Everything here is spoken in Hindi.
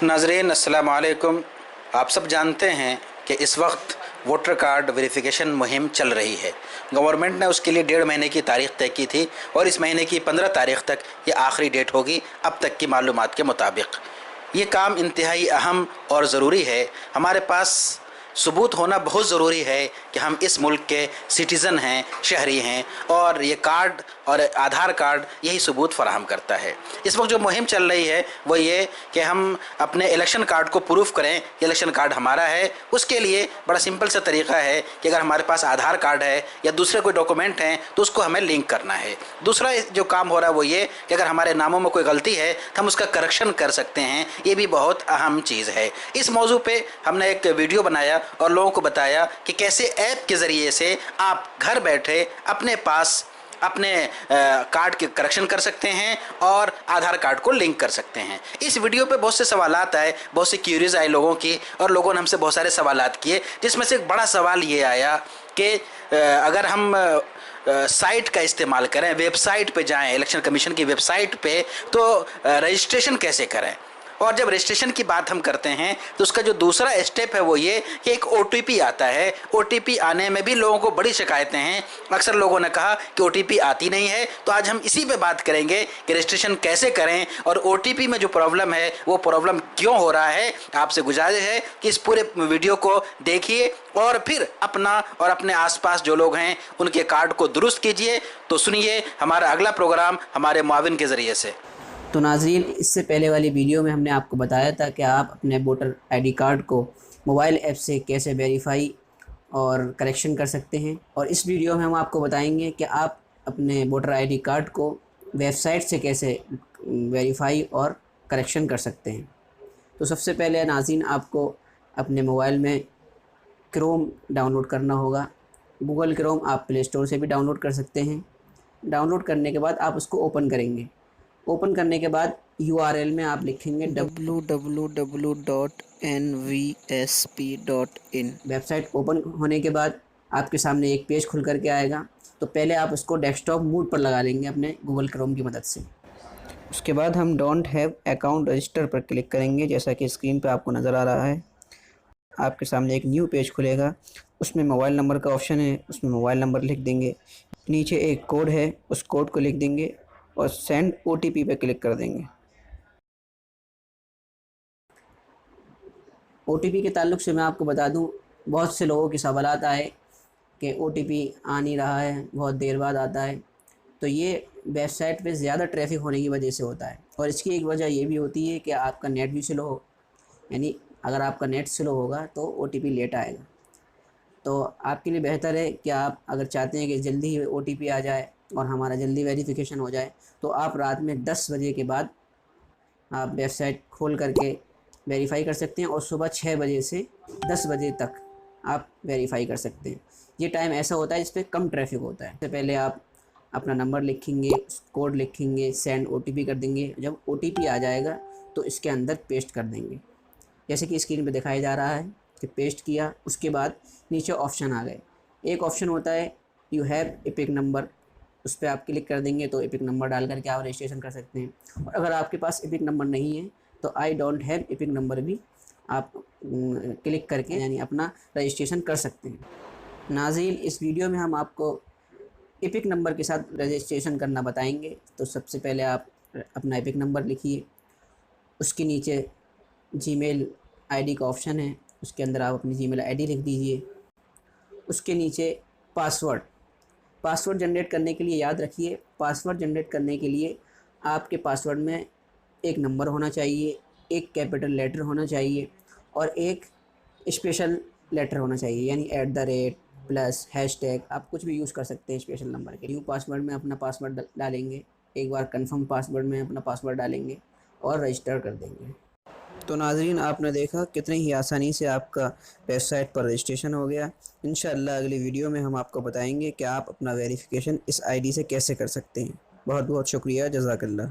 नाज़रीन अस्सलाम वालेकुम। आप सब जानते हैं कि इस वक्त वोटर कार्ड वेरिफिकेशन मुहिम चल रही है। गवर्नमेंट ने उसके लिए 1.5 महीने की तारीख तय की थी और इस महीने की 15 तारीख तक ये आखिरी डेट होगी अब तक की मालूमात के मुताबिक। ये काम इंतहाई अहम और ज़रूरी है। हमारे पास सबूत होना बहुत ज़रूरी है कि हम इस मुल्क के सिटीज़न हैं, शहरी हैं, और ये कार्ड और आधार कार्ड यही सबूत फराहम करता है। इस वक्त जो मुहिम चल रही है वो ये कि हम अपने इलेक्शन कार्ड को प्रूफ करें कि इलेक्शन कार्ड हमारा है। उसके लिए बड़ा सिंपल सा तरीका है कि अगर हमारे पास आधार कार्ड है या दूसरे कोई डॉक्यूमेंट हैं तो उसको हमें लिंक करना है। दूसरा जो काम हो रहा है वो ये कि अगर हमारे नामों में कोई गलती है तो हम उसका करेक्शन कर सकते हैं। ये भी बहुत अहम चीज़ है। इस मौजू पे हमने एक वीडियो बनाया और लोगों को बताया कि कैसे ऐप के ज़रिए से आप घर बैठे अपने पास अपने कार्ड के करेक्शन कर सकते हैं और आधार कार्ड को लिंक कर सकते हैं। इस वीडियो पे बहुत से सवालात आए, बहुत से क्यूरीज आए लोगों की, और लोगों ने हमसे बहुत सारे सवालात किए, जिसमें से एक बड़ा सवाल ये आया कि अगर हम साइट का इस्तेमाल करें, वेबसाइट पे जाएं, इलेक्शन कमीशन की वेबसाइट पे, तो रजिस्ट्रेशन कैसे करें। और जब रजिस्ट्रेशन की बात हम करते हैं तो उसका जो दूसरा स्टेप है वो ये कि एक OTP आता है। OTP आने में भी लोगों को बड़ी शिकायतें हैं। अक्सर लोगों ने कहा कि OTP आती नहीं है। तो आज हम इसी पे बात करेंगे कि रजिस्ट्रेशन कैसे करें और OTP में जो प्रॉब्लम है वो प्रॉब्लम क्यों हो रहा है। आपसे गुजारिश है कि इस पूरे वीडियो को देखिए और फिर अपना और अपने आसपास जो लोग हैं उनके कार्ड को दुरुस्त कीजिए। तो सुनिए हमारा अगला प्रोग्राम हमारे मुआविन के ज़रिए से। तो नाज़रीन, इससे पहले वाली वीडियो में हमने आपको बताया था कि आप अपने वोटर आईडी कार्ड को मोबाइल ऐप से कैसे वेरीफाई और करेक्शन कर सकते हैं, और इस वीडियो में हम आपको बताएंगे कि आप अपने वोटर आईडी कार्ड को वेबसाइट से कैसे वेरीफाई और करेक्शन कर सकते हैं। तो सबसे पहले नाज़रीन, आपको अपने मोबाइल में क्रोम डाउनलोड करना होगा। गूगल क्रोम आप प्ले स्टोर से भी डाउनलोड कर सकते हैं। डाउनलोड करने के बाद आप उसको ओपन करेंगे। ओपन करने के बाद URL में आप लिखेंगे www.nvsp.in। वेबसाइट ओपन होने के बाद आपके सामने एक पेज खुल करके आएगा। तो पहले आप उसको डेस्कटॉप मोड पर लगा लेंगे अपने गूगल क्रोम की मदद से। उसके बाद हम डोंट हैव अकाउंट रजिस्टर पर क्लिक करेंगे, जैसा कि स्क्रीन पर आपको नज़र आ रहा है। आपके सामने एक न्यू पेज खुलेगा, उसमें मोबाइल नंबर का ऑप्शन है, उसमें मोबाइल नंबर लिख देंगे। नीचे एक कोड है, उस कोड को लिख देंगे और सेंड OTP पे क्लिक कर देंगे। OTP के ताल्लुक़ से मैं आपको बता दूं, बहुत से लोगों के सवालात आए कि OTP आ नहीं रहा है, बहुत देर बाद आता है। तो ये वेबसाइट पे ज़्यादा ट्रैफिक होने की वजह से होता है, और इसकी एक वजह ये भी होती है कि आपका नेट भी स्लो हो। यानी अगर आपका नेट स्लो होगा तो OTP लेट आएगा। तो आपके लिए बेहतर है कि आप अगर चाहते हैं कि जल्दी ही OTP आ जाए और हमारा जल्दी वेरिफिकेशन हो जाए, तो आप रात में 10 बजे के बाद आप वेबसाइट खोल करके वेरीफ़ाई कर सकते हैं, और सुबह 6 बजे से 10 बजे तक आप वेरीफ़ाई कर सकते हैं। ये टाइम ऐसा होता है जिस पे कम ट्रैफिक होता है। सबसे पहले आप अपना नंबर लिखेंगे, कोड लिखेंगे, सेंड OTP कर देंगे। जब OTP आ जाएगा तो इसके अंदर पेस्ट कर देंगे, जैसे कि स्क्रीन पे दिखाया जा रहा है कि पेस्ट किया। उसके बाद नीचे ऑप्शन आ गए। एक ऑप्शन होता है यू हैव एपिक नंबर, उस पर आप क्लिक कर देंगे तो एपिक नंबर डाल करके आप रजिस्ट्रेशन कर सकते हैं। और अगर आपके पास एपिक नंबर नहीं है तो I don't have epic number भी आप क्लिक करके यानी अपना रजिस्ट्रेशन कर सकते हैं। नाज़रीन, इस वीडियो में हम आपको एपिक नंबर के साथ रजिस्ट्रेशन करना बताएंगे। तो सबसे पहले आप अपना एपिक नंबर लिखिए, उसके नीचे जीमेल आईडी का ऑप्शन है, उसके अंदर आप अपनी जीमेल आईडी लिख दीजिए। उसके नीचे पासवर्ड जनरेट करने के लिए याद रखिए, पासवर्ड जनरेट करने के लिए आपके पासवर्ड में एक नंबर होना चाहिए, एक कैपिटल लेटर होना चाहिए और एक स्पेशल लेटर होना चाहिए, यानी @ प्लस हैशटैग आप कुछ भी यूज़ कर सकते हैं स्पेशल नंबर के। न्यू पासवर्ड में अपना पासवर्ड डालेंगे, एक बार कंफर्म पासवर्ड में अपना पासवर्ड डालेंगे और रजिस्टर कर देंगे। तो नाज़रीन, आपने देखा कितनी ही आसानी से आपका वेबसाइट पर रजिस्ट्रेशन हो गया। इंशाअल्लाह अगली वीडियो में हम आपको बताएंगे कि आप अपना वेरिफिकेशन इस आईडी से कैसे कर सकते हैं। बहुत बहुत शुक्रिया, जज़ाकल्लाह।